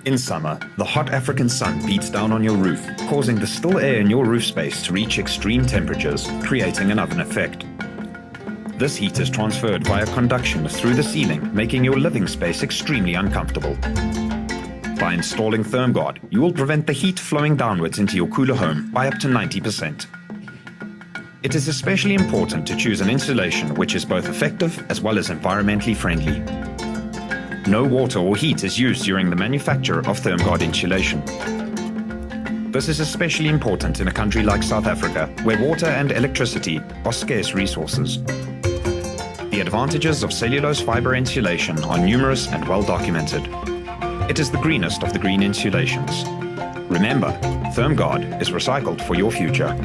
In summer, the hot African sun beats down on your roof, causing the still air in your roof space to reach extreme temperatures, creating an oven effect. This heat is transferred via conduction through the ceiling, making your living space extremely uncomfortable. By installing Thermguard, you will prevent the heat flowing downwards into your cooler home by up to 90%. It is especially important to choose an insulation which is both effective as well as environmentally friendly. No water or heat is used during the manufacture of Thermguard insulation. This is especially important in a country like South Africa, where water and electricity are scarce resources. The advantages of cellulose fiber insulation are numerous and well documented. It is the greenest of the green insulations. Remember, Thermguard is recycled for your future.